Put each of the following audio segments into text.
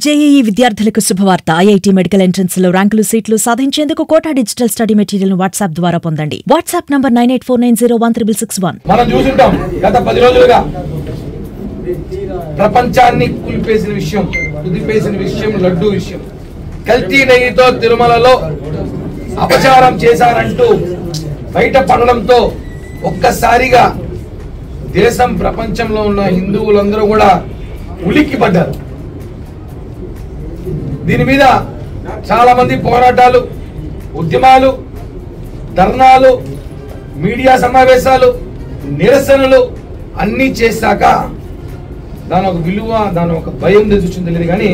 JEE విద్యార్థులకు శుభవార్త. IIT medical entrance లో ర్యాంకులు సీట్లు సాధించేందుకు కోటా డిజిటల్ స్టడీ మెటీరియల్ ను వాట్సాప్ ద్వారా పొందండి. WhatsApp number 9849016661. మనం చూసుంటాం గత 10 రోజులుగా ప్రపంచాన్ని కుదిపేసిన విషయం లడ్డూ విషయం. కల్తీ నెయ్యితో తిరుమలలో అపచారం చేశారంటూ బయట పడడంతో ఒక్కసారిగా దేశం ప్రపంచంలో ఉన్న హిందువులందరూ కూడా ఉలిక్కిపడ్డారు. దీని మీద చాలా మంది పోరాటాలు, ఉద్యమాలు, ధర్నాలు, మీడియా సమావేశాలు, నిరసనలు అన్నీ చేశాక దాని ఒక విలువ, దాని ఒక భయం తెచ్చింది తెలియదు. కానీ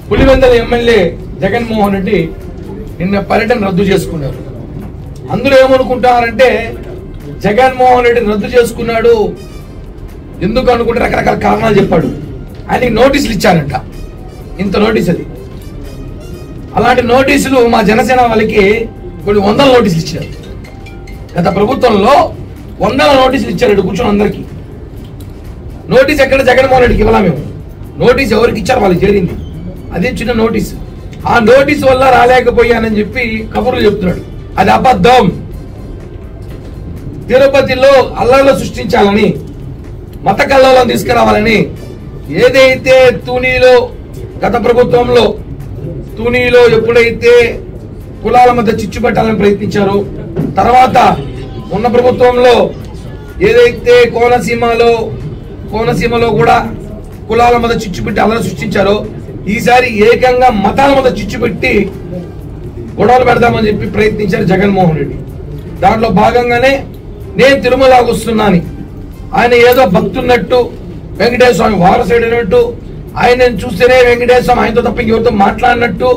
పులివెందుల ఎమ్మెల్యే జగన్మోహన్ రెడ్డి నిన్న పర్యటన రద్దు చేసుకున్నారు. అందరూ ఏమనుకుంటారంటే జగన్మోహన్ రెడ్డి రద్దు చేసుకున్నాడు ఎందుకు అనుకుంటే రకరకాల కారణాలు చెప్పాడు. ఆయనకి నోటీసులు ఇచ్చారంట. ఇంత నోటీస్ అది. అలాంటి నోటీసులు మా జనసేన వాళ్ళకి కొన్ని 100 నోటీసులు ఇచ్చారు. గత ప్రభుత్వంలో 100 నోటీసులు ఇచ్చారు కూర్చొని అందరికి. నోటీస్ ఎక్కడ జగన్మోహన్ రెడ్డికి ఇవ్వాలా మేము? నోటీస్ ఎవరికి ఇచ్చారు వాళ్ళకి చేరింది. అదే చిన్న నోటీస్. ఆ నోటీస్ వల్ల రాలేకపోయానని చెప్పి కబుర్లు చెప్తున్నాడు. అది అబద్ధం. తిరుపతిలో అల్లర్లు సృష్టించాలని, మత కల్లోలం తీసుకురావాలని ఏదైతే తూనీలో గత ప్రభుత్వంలో తూనీలో ఎప్పుడైతే కులాల మధ్య చిచ్చు పెట్టాలని ప్రయత్నించారో, తర్వాత ఉన్న ప్రభుత్వంలో ఏదైతే కోనసీమలో కూడా కులాల మధ్య చిచ్చు పెట్టి అల్లరి సృష్టించారో, ఈసారి ఏకంగా మతాల మధ్య చిచ్చు పెట్టి గొడవలు పెడదామని చెప్పి ప్రయత్నించారు జగన్మోహన్ రెడ్డి. దాంట్లో భాగంగానే నేను తిరుమలకు వస్తున్నాను, ఆయన ఏదో భక్తున్నట్టు, వెంకటేశ్వర స్వామి వారసుడైనట్టు, ఆయన చూస్తేనే వెంకటేశ్వర స్వామి ఆయనతో తప్ప ఎవరితో మాట్లాడినట్టు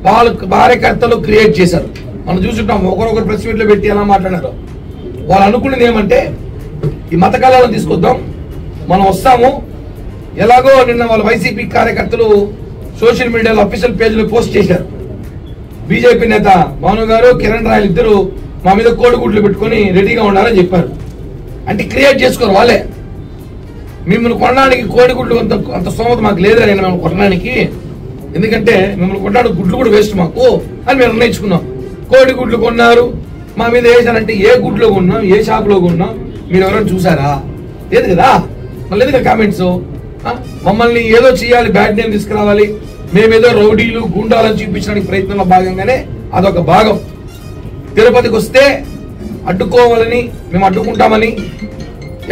వాళ్ళు కార్యకర్తలు క్రియేట్ చేశారు. మనం చూసుకుంటాం ఒకరొకరు ప్రెస్ మీట్లో పెట్టి ఎలా మాట్లాడారు. వాళ్ళు అనుకున్నది ఏమంటే ఈ మత కళలను తీసుకొద్దాం, మనం వస్తాము. ఎలాగో నిన్న వాళ్ళ వైసీపీ కార్యకర్తలు సోషల్ మీడియాలో అఫీషియల్ పేజీలో పోస్ట్ చేశారు. బీజేపీ నేత భాను గారు, కిరణ్ రాయలు ఇద్దరు మా మీద కోడిగుడ్లు పెట్టుకుని రెడీగా ఉండాలని చెప్పారు. అంటే క్రియేట్ చేసుకోరు వాళ్ళే. మిమ్మల్ని కొనడానికి కోడిగుడ్లు అంత స్తోమత మాకు లేదని మేము కొనడానికి, ఎందుకంటే మిమ్మల్ని కొనడానికి గుడ్లు కూడా వేస్ట్ మాకు అని మేము నిర్ణయించుకున్నాం. కోడిగుడ్లు కొన్నారు, మా మీద వేసారంటే ఏ గుడ్లో కొన్నాం, ఏ షాప్లో కొన్నాం, మీరు ఎవరైనా చూసారా? లేదు కదా. మళ్ళీ ఎందుకు కామెంట్స్? మమ్మల్ని ఏదో చేయాలి, బ్యాడ్ నేమ్ తీసుకురావాలి, మేమేదో రౌడీలు గుండాలని చూపించడానికి ప్రయత్నంలో భాగంగానే అదొక భాగం. తిరుపతికి వస్తే అడ్డుకోవాలని, మేము అడ్డుకుంటామని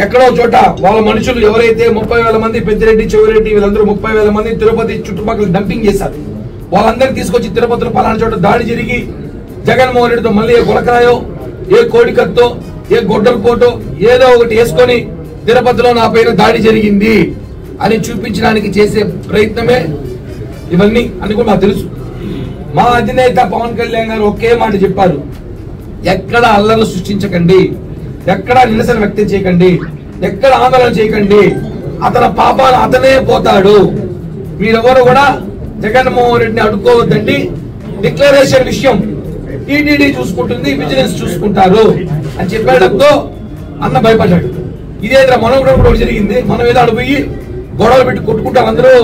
ఎక్కడో చోట వాళ్ళ మనుషులు ఎవరైతే 30,000 మంది, పెద్దిరెడ్డి, చెవిరెడ్డి వీళ్ళందరూ 30,000 మంది తిరుపతి చుట్టుపక్కల డంపింగ్ చేశారు. వాళ్ళందరినీ తీసుకొచ్చి తిరుపతిలో పలానా చోట దాడి జరిగి జగన్మోహన్ రెడ్డితో మళ్ళీ ఏ గులకరాయో, ఏ కోడికత్తో, ఏ గొడ్డల కోటో ఏదో ఒకటి వేసుకొని తిరుపతిలో నా పైన దాడి జరిగింది అని చూపించడానికి చేసే ప్రయత్నమే ఇవన్నీ అని కూడా మాకు తెలుసు. మా అధినేత పవన్ కళ్యాణ్ గారు ఒకే మాట చెప్పారు, ఎక్కడ అల్లర్లు సృష్టించకండి, ఎక్కడ నిరసన వ్యక్తం చేయకండి, ఎక్కడ ఆందోళన చేయకండి, అతని పాపాలు అతనే పోతాడు, మీరెవరు కూడా జగన్మోహన్ రెడ్డిని అడ్డుకోవద్దండి, డిక్లరేషన్ విషయం టీటీడీ చూసుకుంటుంది, విజిలెన్స్ చూసుకుంటారు అని చెప్పేటప్పుడు అన్న భయపడ్డాడు. ఇదేదో మనం కూడా జరిగింది, మనం ఏదో అడిపోయి గొడవలు పెట్టి కొట్టుకుంటాం, అందరూ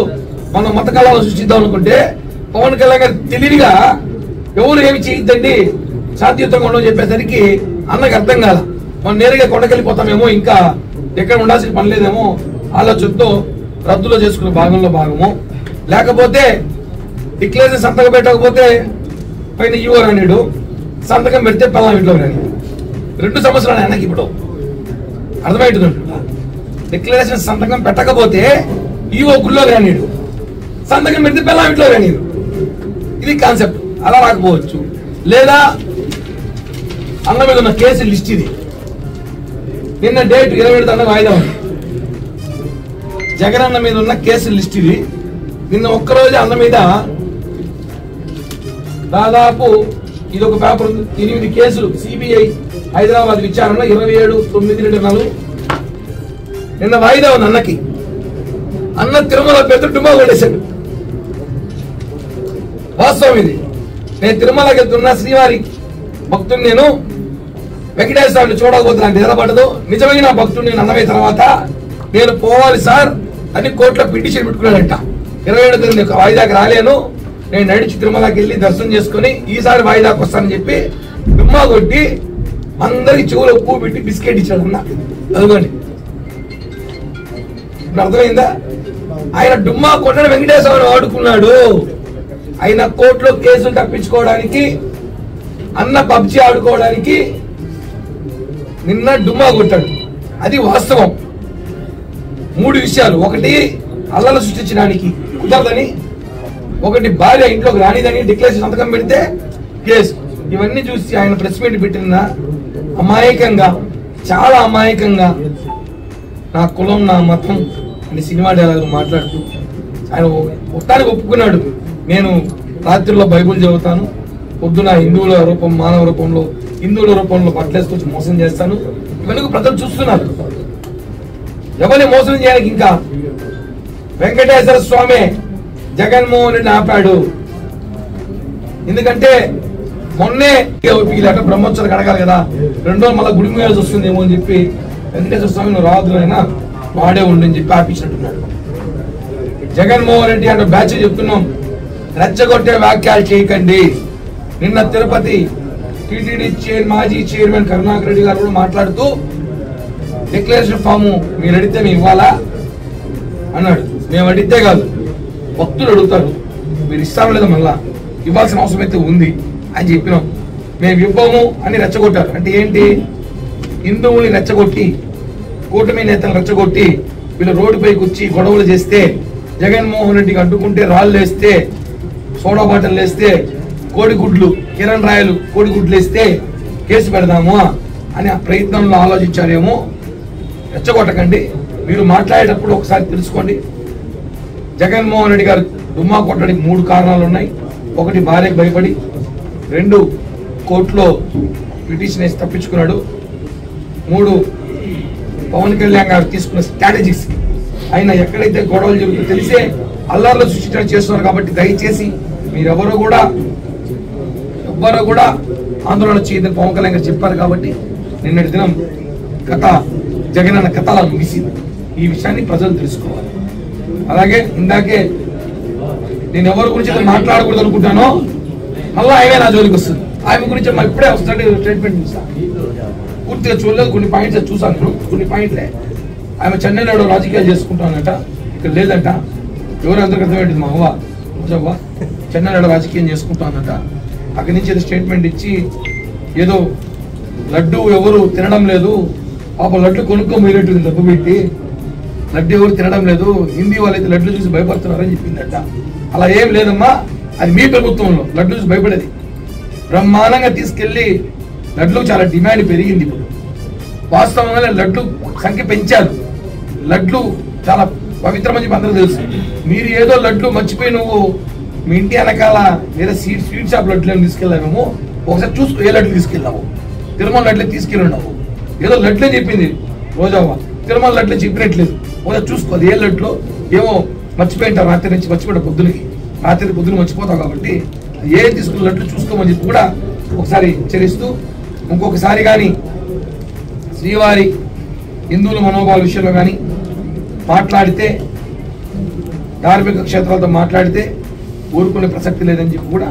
మనం మత కళాలను సృష్టిద్దాం అనుకుంటే పవన్ కళ్యాణ్ గారు తెలివిగా ఎవరు ఏమి చేయొద్దండి, శాంతియుతంగా ఉండని చెప్పేసరికి అన్నకి అర్థం కాల. మనం నేరుగా కొండకెళ్ళిపోతామేమో, ఇంకా ఎక్కడ ఉండాల్సిన పని లేదేమో ఆలోచనతో రద్దులో చేసుకునే భాగము. లేకపోతే డిక్లరేషన్ సంతకం పెట్టకపోతే పైన ఈవో రానిడు, సంతకం పెడితే పిల్లల ఇంట్లో రాని. 2 సంవత్సరాలు ఆయనకి ఇప్పుడు అర్థమవుతుంది. డిక్లరేషన్ సంతకం పెట్టకపోతే ఈవో గుళ్ళో రానిడు, సంతకం పెడితే పిల్లల ఇంట్లో రానిడు. ఇది కాన్సెప్ట్. అలా రాకపోవచ్చు. లేదా అన్న మీద ఉన్న కేసు లిస్ట్ ఇది. నిన్న డేట్ 27 వాయిదా ఉంది. జగన్ అన్న మీద ఉన్న కేసు లిస్ట్ ఇది. నిన్న ఒక్కరోజు అన్న మీద దాదాపు ఇది ఒక పేపర్ 8 కేసులు సిబిఐ హైదరాబాద్ విచారణ 27/9/24 నిన్న వాయిదా ఉంది అన్నకి. అన్న తిరుమల పెద్ద డుమ్మా కొట్టేశాడు. వాస్తవం ఇది. నేను తిరుమలకి వెళ్తున్నా, శ్రీవారి భక్తుని, నేను వెంకటేశ్వర స్వామిని చూడకపోతే నాకు నిద్రపడదు, నిజమైన భక్తుడు నేను అన్నమైన తర్వాత నేను పోవాలి సార్ అని కోర్టులో పిటిషన్ పెట్టుకున్నాడంట. 27 వాయిదాకి రాలేను, నేను నడిచి తిరుమలకి వెళ్ళి దర్శనం చేసుకుని ఈసారి వాయిదాకి వస్తానని చెప్పి డుమ్మా కొట్టి అందరికి చెవులు ఉప్పు పెట్టి బిస్కెట్ ఇచ్చాడు అన్న. అదిగోండి, ఇప్పుడు అర్థమైందా? ఆయన డుమ్మా కొట్టని వెంకటేశ్వర వాడుకున్నాడు. ఆయన కోర్టులో కేసులు తప్పించుకోవడానికి, అన్న పబ్జీ ఆడుకోవడానికి నిన్న డుమ్మా కొట్టాడు. అది వాస్తవం. 3 విషయాలు: ఒకటి అల్లలు సృష్టించడానికి కుదరదని, ఒకటి భార్య ఇంట్లోకి రానిదని డిక్లరేషన్ సంతకం పెడితే కేసు. ఇవన్నీ చూసి ఆయన ప్రెస్ మీట్ పెట్టిన అమాయకంగా, చాలా అమాయకంగా నా కులం నా మతం అని సినిమా డైలాగ్ మాట్లాడుతూ ఆయన మొత్తానికి ఒప్పుకున్నాడు. నేను రాత్రిలో బైబుల్ చదువుతాను, పొద్దున హిందువుల రూపం మానవ రూపంలో హిందువుల రూపంలో బట్టలేసుకొచ్చి మోసం చేస్తాను. ఇవన్నీ ప్రజలు చూస్తున్నారు. ఎవరిని మోసం చేయడానికి ఇంకా వెంకటేశ్వర స్వామి జగన్మోహన్ రెడ్డి ఆపాడు. ఎందుకంటే మొన్నే వీళ్ళట బ్రహ్మోత్సవాలకు అడగాలి కదా, 2 రోజులు మళ్ళీ గుడి మీద వస్తుందేమో అని చెప్పి వెంకటేశ్వర స్వామి నువ్వు రాదులైనా వాడే ఉండని చెప్పి ఆపించినట్టున్నాడు. జగన్మోహన్ రెడ్డి అంటే బ్యాచ్ చెప్తున్నాం, రెచ్చగొట్టే వ్యాఖ్యలు చేయకండి. నిన్న తిరుపతి టీటీడీ మాజీ చైర్మన్ కరుణాకర్ రెడ్డి గారు కూడా మాట్లాడుతూ డిక్లరేషన్ ఫామ్ మీరు అడిగితే మేము ఇవ్వాలా అన్నాడు. మేము అడిగితే కాదు, భక్తులు అడుగుతారు, మీరు ఇస్తాం లేదా మళ్ళా ఇవ్వాల్సిన అవసరం అయితే ఉంది అని చెప్పినాం. మేము ఇవ్వము అని రెచ్చగొట్టారు. అంటే ఏంటి? హిందువుల్ని రెచ్చగొట్టి, కూటమి నేతలు రెచ్చగొట్టి వీళ్ళు రోడ్డుపైకి వచ్చి గొడవలు చేస్తే, జగన్మోహన్ రెడ్డికి అడ్డుకుంటే రాళ్ళు వేస్తే, సోడా బాటలు వేస్తే, కోడిగుడ్లు కిరణ్ రాయలు కోడిగుడ్లు వేస్తే కేసు పెడదాము అని ఆ ప్రయత్నంలో ఆలోచించారేమో. రెచ్చగొట్టకండి. మీరు మాట్లాడేటప్పుడు ఒకసారి తెలుసుకోండి. జగన్మోహన్ రెడ్డి గారు డుమ్మా కొట్టడానికి 3 కారణాలు ఉన్నాయి. 1 భార్యకు భయపడి, 2 కోర్టులో పిటిషన్ వేసి తప్పించుకున్నాడు, 3 పవన్ కళ్యాణ్ గారు తీసుకున్న స్ట్రాటజీస్. ఆయన ఎక్కడైతే గొడవలు జరుగుతుందో తెలిసే అల్లర్లు సృష్టించడం చేస్తున్నారు. కాబట్టి దయచేసి మీరెవరూ కూడా ఆందోళన చేయదని పవన్ కళ్యాణ్ గారు చెప్పారు. కాబట్టి నిన్నటి దినం కథ జగనన్న కథ అలా ముగిసింది. ఈ విషయాన్ని ప్రజలు తెలుసుకోవాలి. అలాగే ఇందాకే నేను ఎవరి గురించి మాట్లాడకూడదు అనుకుంటానో మళ్ళీ ఆయనే నా జోలికి వస్తుంది. ఆమె గురించి ఇప్పుడే వస్తాడు స్టేట్మెంట్ ఇస్తాను. పూర్తిగా చూడలేదు, కొన్ని పాయింట్స్ చూసాను. కొన్ని పాయింట్లే ఆమె చెన్నైలో రాజకీయాలు చేసుకుంటానంట, ఇక్కడ లేదంట. ఎవరు అందరికి అర్థమేంటిది? మా అవ్వ చెన్నైలో రాజకీయం చేసుకుంటానంట. అక్కడి నుంచి ఏదో స్టేట్మెంట్ ఇచ్చి ఏదో లడ్డు ఎవరు తినడం లేదు, పాప లడ్డు కొనుక్కోబోయినట్టు డబ్బు పెట్టి లడ్డు ఎవరు తినడం లేదు, హిందీ వాళ్ళైతే లడ్లు చూసి భయపడుతున్నారని చెప్పిందట. అలా ఏం లేదమ్మా, అది మీ ప్రభుత్వంలో లడ్లు చూసి భయపడేది. బ్రహ్మాండంగా తీసుకెళ్లి లడ్లు చాలా డిమాండ్ పెరిగింది. ఇప్పుడు వాస్తవంగానే లడ్లు సంఖ్య పెంచారు. లడ్లు చాలా పవిత్రమని చెప్పి అందరూ తెలుసు. మీరు ఏదో లడ్లు మర్చిపోయి నువ్వు మీ ఇంటి వెనకాల వేరే స్వీట్ షాప్ లడ్లు తీసుకెళ్ళాము. ఒకసారి చూసుకో ఏ లడ్లు తీసుకెళ్ళావు. తిరుమల లడ్లే తీసుకెళ్ళినావు. ఏదో లడ్లే చెప్పింది రోజవ్వ, తిరుమల లడ్లే చెప్పినట్లేదు. ఒకసారి చూసుకో అది ఏ లడ్లో. ఏమో మర్చిపోయింటావు, రాత్రి నుంచి మర్చిపోయిన పొద్దున మర్చిపోతావు. కాబట్టి ఏ తీసుకున్న లడ్లు చూసుకోమని చెప్పి కూడా ఒకసారి హెచ్చరిస్తూ, ఇంకొకసారి కానీ శ్రీవారి హిందువుల మనోభావాల విషయంలో కానీ మాట్లాడితే, ధార్మిక క్షేత్రాలతో మాట్లాడితే ఊరుకునే ప్రసక్తి లేదని చెప్పి కూడా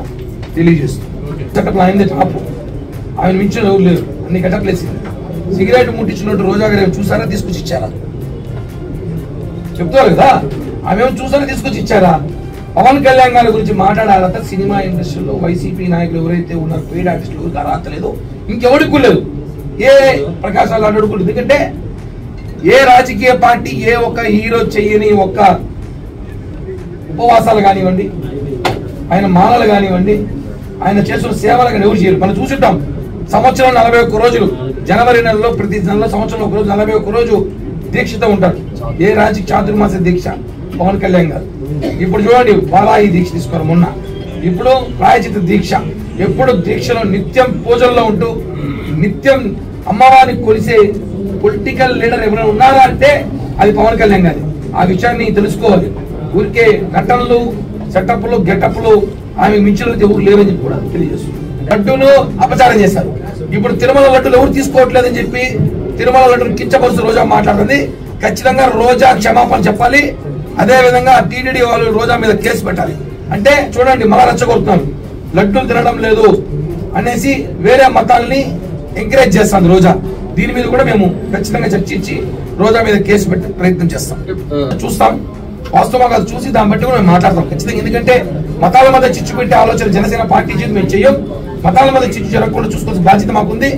తెలియజేస్తుంది. గెటప్లు ఆయనదే టాపు, ఆయన మించిన ఎవరు లేరు. అన్ని గెటప్లు వేసింది. సిగరెట్ ముట్టించినట్టు రోజా గారు చూసారా, తీసుకొచ్చి ఇచ్చారా? చెప్తారు కదా, ఆమె చూసారా, తీసుకొచ్చి ఇచ్చారా? పవన్ కళ్యాణ్ గారి గురించి మాట్లాడాలంటే సినిమా ఇండస్ట్రీలో వైసీపీ నాయకులు ఎవరైతే ఉన్నారు, పెయిడ్ ఆర్టిస్టులు ఎవరికి అర్హత లేదు, ఇంకెవరికి లేదు. ఏ ప్రకాశాలు అడుగులు. ఎందుకంటే ఏ రాజకీయ పార్టీ ఏ ఒక్క హీరో చెయ్యని ఒక్క ఉపవాసాలు కానివ్వండి, ఆయన మాలలు కానివ్వండి, ఆయన చేస్తున్న సేవలు కానీ ఎవరు చేయరు. మనం చూసుంటాం. సంవత్సరం 41 రోజులు, జనవరి నెలలో ప్రతి నెలలో సంవత్సరం 1 రోజు 41 రోజు దీక్షతో ఉంటారు. ఏ రాజకీయ చాతుర్మాస దీక్ష పవన్ కళ్యాణ్ గారు. ఇప్పుడు చూడండి, బాలాయి దీక్ష తీసుకోరు మొన్న. ఇప్పుడు ప్రాయచిత దీక్ష. ఎప్పుడు దీక్షలో నిత్యం పూజల్లో ఉంటూ నిత్యం అమ్మవారిని కొలిసే పొలిటికల్ లీడర్ ఎవరైనా ఉన్నారా అంటే అది పవన్ కళ్యాణ్ గారి. ఆ విషయాన్ని తెలుసుకోవాలి. ఊరికే ఘటనలు, సెటప్లు, గెటప్లు ఆమె మించిన ఎవరు లేరని చెప్పి కూడా తెలియజేస్తుంది. లడ్డూను అపచారం చేశారు. ఇప్పుడు తిరుమల లడ్డూలు ఎవరు తీసుకోవట్లేదని చెప్పి తిరుమల లడ్డూను కించపరుస్తూ రోజా మాట్లాడుతుంది. ఖచ్చితంగా రోజా క్షమాపణ చెప్పాలి. అదే విధంగా టీటీడీ వాళ్ళు రోజా మీద కేసు పెట్టాలి. అంటే చూడండి మళ్ళా రెచ్చగొడుతున్నారు, లడ్డూలు తినడం లేదు అనేసి వేరే మతాల్ని ఎంకరేజ్ చేస్తాను రోజా. దీని మీద కూడా మేము ఖచ్చితంగా చర్చించి రోజా మీద కేసు పెట్టే ప్రయత్నం చేస్తాం. చూస్తాం వాస్తవంగా అది చూసి దాన్ని బట్టి కూడా మేము మాట్లాడతాం ఖచ్చితంగా. ఎందుకంటే మతాల మధ్య చిచ్చు పెట్టే ఆలోచన జనసేన పార్టీ చేసి మేము చెయ్యం. మతాల మధ్య చిచ్చు జరగకుండా చూసుకోవాల్సిన బాధ్యత మాకుంది.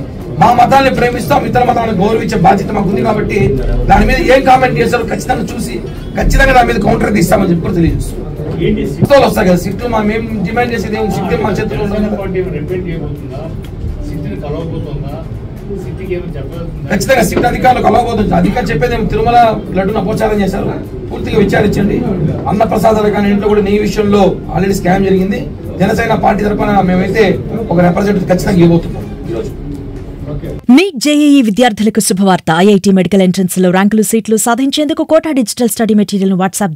మా మతాన్ని ప్రేమిస్తాం, ఇతర మతాలను గౌరవించే బాధ్యత మాకుంది. కాబట్టి దాని మీద ఏం కామెంట్ చేశారో ఖచ్చితంగా చూసి ఖచ్చితంగా దాని మీద కౌంటర్ తీస్తామని చెప్పి కూడా తెలియజేస్తాం. వస్తాయి కదా సిట్లు, మేము డిమాండ్ చేసేది ఏమి సిట్లు మా చేతుల్లో ఖచ్చితంగా సిట్ అధికారులు కలవబోతుంది. అధికారులు చెప్పేది తిరుమల లడ్డును అపచారం చేశారు, పూర్తిగా విచారించండి. అన్న ప్రసాదాలు కానీ ఇంట్లో కూడా నెయ్యి విషయంలో ఆల్రెడీ స్కామ్ జరిగింది. జనసేన పార్టీ తరఫున మేమైతే ఒక రిప్రజెంటేటివ్ ఖచ్చితంగా ఇవ్వబోతున్నాం ఈరోజు. నీట్ జేఈఈ విద్యార్థులకు శుభవార్త. ఐఐటీ మెడికల్ ఎంట్రన్స్ లో ర్యాంకులు సీట్లు సాధించేందుకు Kota digital study material WhatsApp